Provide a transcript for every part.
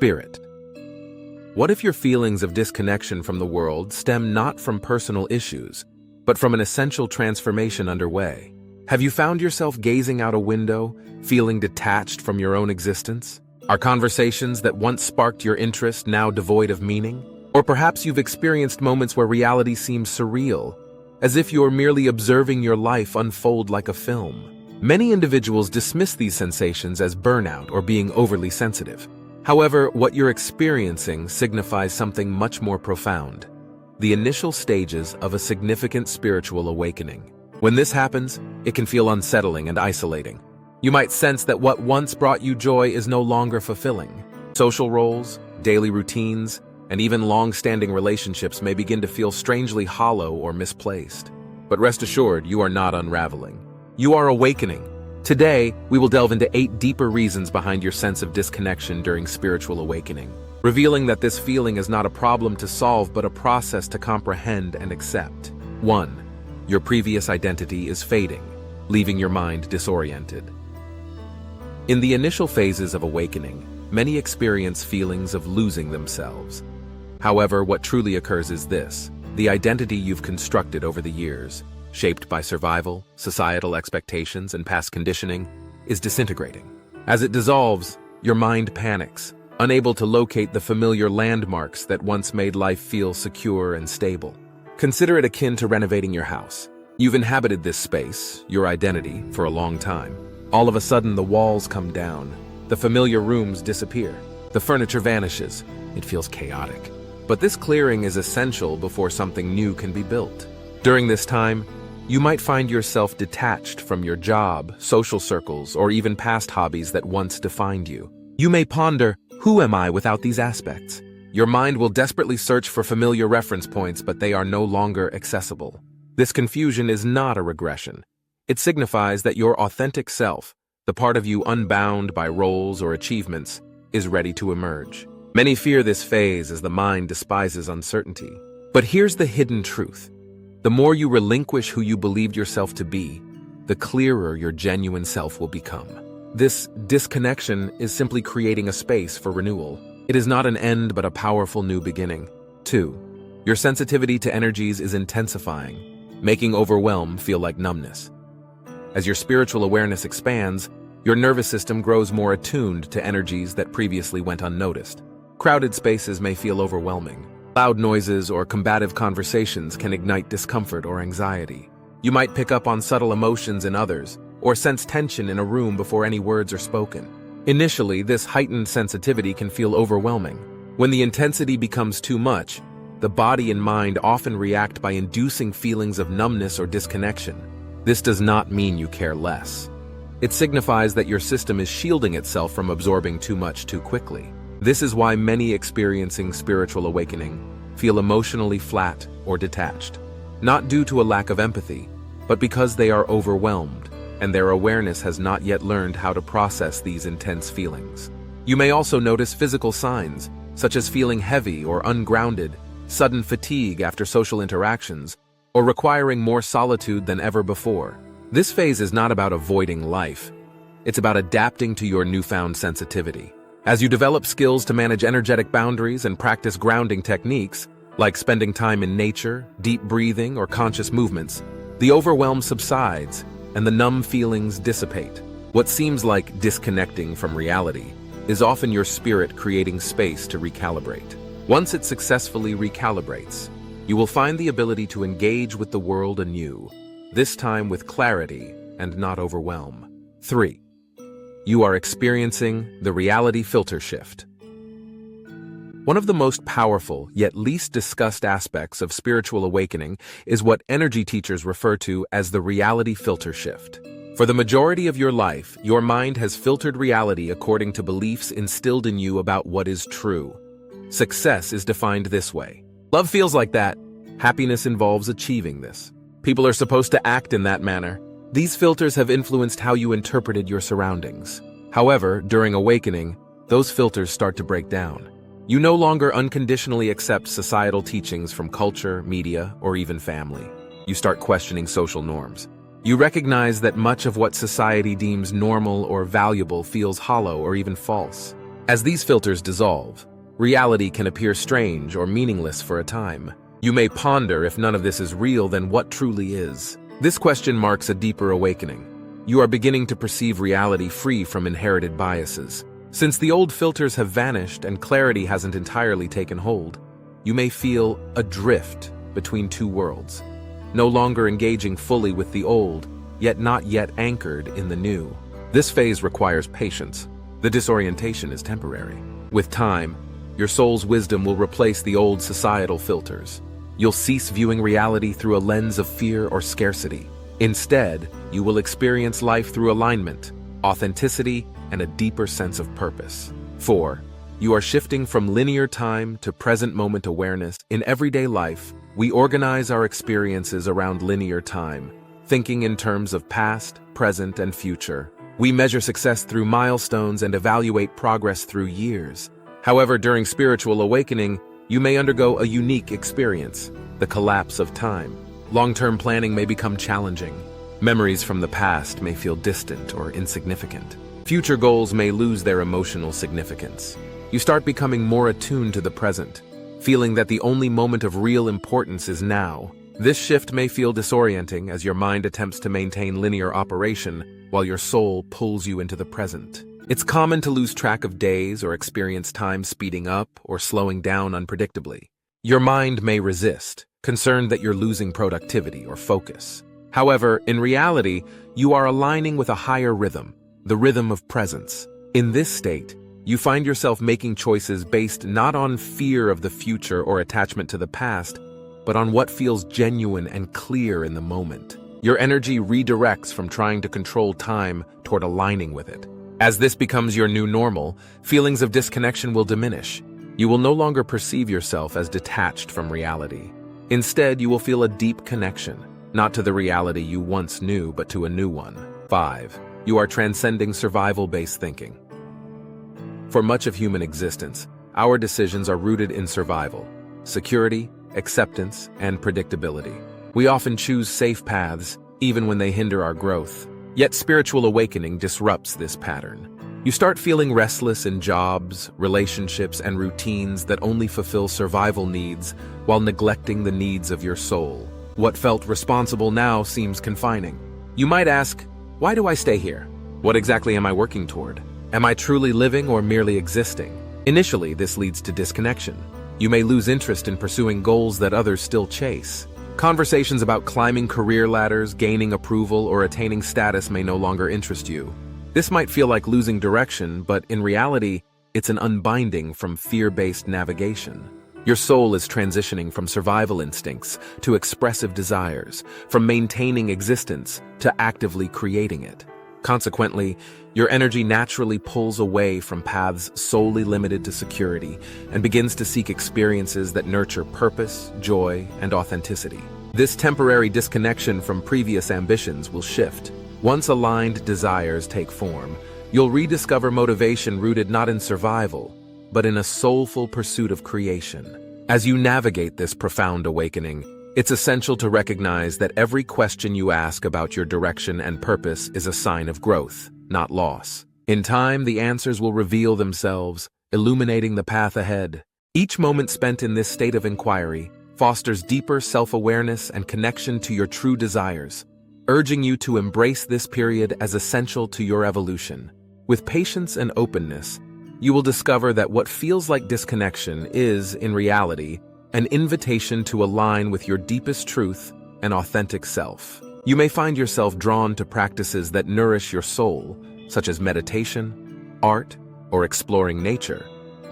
Spirit. What if your feelings of disconnection from the world stem not from personal issues, but from an essential transformation underway? Have you found yourself gazing out a window, feeling detached from your own existence? Are conversations that once sparked your interest now devoid of meaning? Or perhaps you've experienced moments where reality seems surreal, as if you're merely observing your life unfold like a film. Many individuals dismiss these sensations as burnout or being overly sensitive. However, what you're experiencing signifies something much more profound: the initial stages of a significant spiritual awakening. When this happens, it can feel unsettling and isolating. You might sense that what once brought you joy is no longer fulfilling. Social roles, daily routines, and even long-standing relationships may begin to feel strangely hollow or misplaced. But rest assured, you are not unraveling. You are awakening. Today, we will delve into 8 deeper reasons behind your sense of disconnection during spiritual awakening, revealing that this feeling is not a problem to solve but a process to comprehend and accept. 1. Your previous identity is fading, leaving your mind disoriented. In the initial phases of awakening, many experience feelings of losing themselves. However, what truly occurs is this: the identity you've constructed over the years, shaped by survival, societal expectations, and past conditioning, is disintegrating. As it dissolves, your mind panics, unable to locate the familiar landmarks that once made life feel secure and stable. Consider it akin to renovating your house. You've inhabited this space, your identity, for a long time. All of a sudden, the walls come down, the familiar rooms disappear, the furniture vanishes. It feels chaotic. But this clearing is essential before something new can be built. During this time, you might find yourself detached from your job, social circles, or even past hobbies that once defined you. You may ponder, who am I without these aspects? Your mind will desperately search for familiar reference points, but they are no longer accessible. This confusion is not a regression. It signifies that your authentic self, the part of you unbound by roles or achievements, is ready to emerge. Many fear this phase as the mind despises uncertainty. But here's the hidden truth. The more you relinquish who you believed yourself to be, the clearer your genuine self will become. This disconnection is simply creating a space for renewal. It is not an end but a powerful new beginning. 2. Your sensitivity to energies is intensifying, making overwhelm feel like numbness. As your spiritual awareness expands, your nervous system grows more attuned to energies that previously went unnoticed. Crowded spaces may feel overwhelming. Loud noises or combative conversations can ignite discomfort or anxiety. You might pick up on subtle emotions in others, or sense tension in a room before any words are spoken. Initially, this heightened sensitivity can feel overwhelming. When the intensity becomes too much, the body and mind often react by inducing feelings of numbness or disconnection. This does not mean you care less. It signifies that your system is shielding itself from absorbing too much too quickly. This is why many experiencing spiritual awakening feel emotionally flat or detached, not due to a lack of empathy, but because they are overwhelmed, and their awareness has not yet learned how to process these intense feelings. You may also notice physical signs, such as feeling heavy or ungrounded, sudden fatigue after social interactions, or requiring more solitude than ever before. This phase is not about avoiding life. It's about adapting to your newfound sensitivity. As you develop skills to manage energetic boundaries and practice grounding techniques, like spending time in nature, deep breathing, or conscious movements, the overwhelm subsides and the numb feelings dissipate. What seems like disconnecting from reality is often your spirit creating space to recalibrate. Once it successfully recalibrates, you will find the ability to engage with the world anew, this time with clarity and not overwhelm. 3. You are experiencing the reality filter shift. One of the most powerful, yet least discussed aspects of spiritual awakening is what energy teachers refer to as the reality filter shift. For the majority of your life, your mind has filtered reality according to beliefs instilled in you about what is true. Success is defined this way. Love feels like that. Happiness involves achieving this. People are supposed to act in that manner. These filters have influenced how you interpreted your surroundings. However, during awakening, those filters start to break down. You no longer unconditionally accept societal teachings from culture, media, or even family. You start questioning social norms. You recognize that much of what society deems normal or valuable feels hollow or even false. As these filters dissolve, reality can appear strange or meaningless for a time. You may ponder, if none of this is real, then what truly is? This question marks a deeper awakening. You are beginning to perceive reality free from inherited biases. Since the old filters have vanished and clarity hasn't entirely taken hold, you may feel adrift between two worlds, no longer engaging fully with the old, yet not yet anchored in the new. This phase requires patience. The disorientation is temporary. With time, your soul's wisdom will replace the old societal filters. You'll cease viewing reality through a lens of fear or scarcity. Instead, you will experience life through alignment, authenticity, and a deeper sense of purpose. 4. You are shifting from linear time to present moment awareness. In everyday life, we organize our experiences around linear time, thinking in terms of past, present, and future. We measure success through milestones and evaluate progress through years. However, during spiritual awakening, you may undergo a unique experience, the collapse of time. Long-term planning may become challenging. Memories from the past may feel distant or insignificant. Future goals may lose their emotional significance. You start becoming more attuned to the present, feeling that the only moment of real importance is now. This shift may feel disorienting as your mind attempts to maintain linear operation while your soul pulls you into the present. It's common to lose track of days or experience time speeding up or slowing down unpredictably. Your mind may resist, concerned that you're losing productivity or focus. However, in reality, you are aligning with a higher rhythm, the rhythm of presence. In this state, you find yourself making choices based not on fear of the future or attachment to the past, but on what feels genuine and clear in the moment. Your energy redirects from trying to control time toward aligning with it. As this becomes your new normal, feelings of disconnection will diminish. You will no longer perceive yourself as detached from reality. Instead, you will feel a deep connection, not to the reality you once knew, but to a new one. 5. You are transcending survival-based thinking. For much of human existence, our decisions are rooted in survival, security, acceptance, and predictability. We often choose safe paths, even when they hinder our growth. Yet spiritual awakening disrupts this pattern. You start feeling restless in jobs, relationships, and routines that only fulfill survival needs while neglecting the needs of your soul. What felt responsible now seems confining. You might ask, why do I stay here? What exactly am I working toward? Am I truly living or merely existing? Initially, this leads to disconnection. You may lose interest in pursuing goals that others still chase. Conversations about climbing career ladders, gaining approval, or attaining status may no longer interest you. This might feel like losing direction, but in reality, it's an unbinding from fear-based navigation. Your soul is transitioning from survival instincts to expressive desires, from maintaining existence to actively creating it. Consequently, your energy naturally pulls away from paths solely limited to security and begins to seek experiences that nurture purpose, joy, and authenticity. This temporary disconnection from previous ambitions will shift. Once aligned desires take form, you'll rediscover motivation rooted not in survival, but in a soulful pursuit of creation. As you navigate this profound awakening, it's essential to recognize that every question you ask about your direction and purpose is a sign of growth, not loss. In time, the answers will reveal themselves, illuminating the path ahead. Each moment spent in this state of inquiry fosters deeper self-awareness and connection to your true desires, urging you to embrace this period as essential to your evolution. With patience and openness, you will discover that what feels like disconnection is, in reality, an invitation to align with your deepest truth and authentic self. You may find yourself drawn to practices that nourish your soul, such as meditation, art, or exploring nature,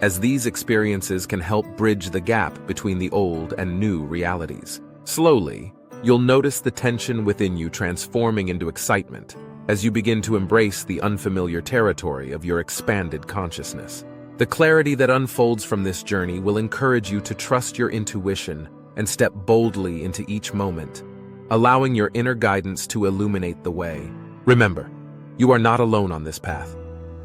as these experiences can help bridge the gap between the old and new realities. Slowly, you'll notice the tension within you transforming into excitement as you begin to embrace the unfamiliar territory of your expanded consciousness. The clarity that unfolds from this journey will encourage you to trust your intuition and step boldly into each moment, allowing your inner guidance to illuminate the way. Remember, you are not alone on this path.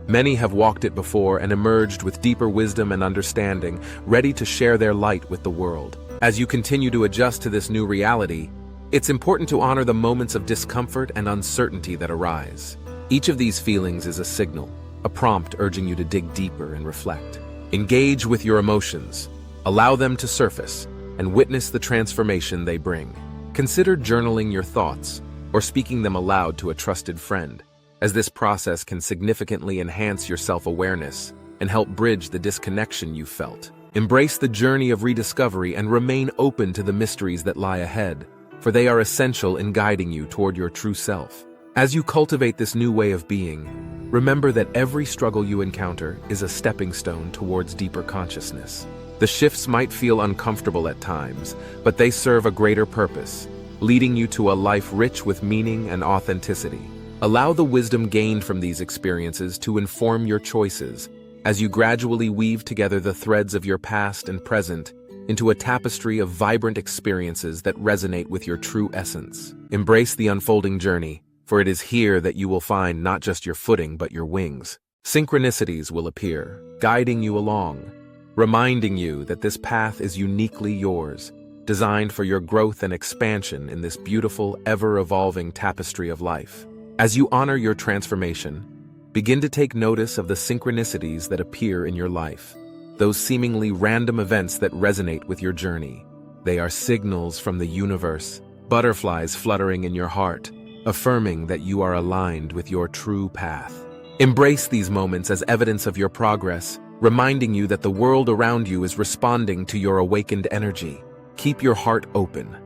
Many have walked it before and emerged with deeper wisdom and understanding, ready to share their light with the world. As you continue to adjust to this new reality, it's important to honor the moments of discomfort and uncertainty that arise. Each of these feelings is a signal, a prompt urging you to dig deeper and reflect. Engage with your emotions, allow them to surface, and witness the transformation they bring. Consider journaling your thoughts or speaking them aloud to a trusted friend, as this process can significantly enhance your self-awareness and help bridge the disconnection you felt. Embrace the journey of rediscovery and remain open to the mysteries that lie ahead, for they are essential in guiding you toward your true self. As you cultivate this new way of being, remember that every struggle you encounter is a stepping stone towards deeper consciousness. The shifts might feel uncomfortable at times, but they serve a greater purpose, leading you to a life rich with meaning and authenticity. Allow the wisdom gained from these experiences to inform your choices as you gradually weave together the threads of your past and present into a tapestry of vibrant experiences that resonate with your true essence. Embrace the unfolding journey, for it is here that you will find not just your footing but your wings. Synchronicities will appear, guiding you along, reminding you that this path is uniquely yours, designed for your growth and expansion in this beautiful, ever-evolving tapestry of life. As you honor your transformation, begin to take notice of the synchronicities that appear in your life, those seemingly random events that resonate with your journey. They are signals from the universe, butterflies fluttering in your heart, affirming that you are aligned with your true path. Embrace these moments as evidence of your progress, reminding you that the world around you is responding to your awakened energy. Keep your heart open,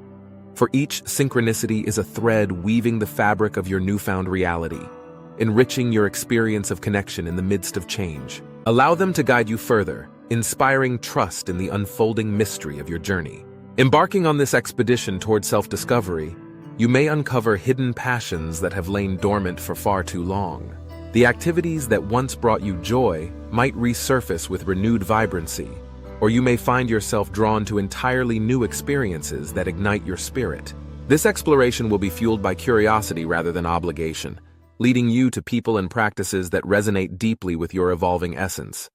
for each synchronicity is a thread weaving the fabric of your newfound reality, enriching your experience of connection in the midst of change. Allow them to guide you further, inspiring trust in the unfolding mystery of your journey. Embarking on this expedition toward self-discovery, you may uncover hidden passions that have lain dormant for far too long. The activities that once brought you joy might resurface with renewed vibrancy, or you may find yourself drawn to entirely new experiences that ignite your spirit. This exploration will be fueled by curiosity rather than obligation, leading you to people and practices that resonate deeply with your evolving essence.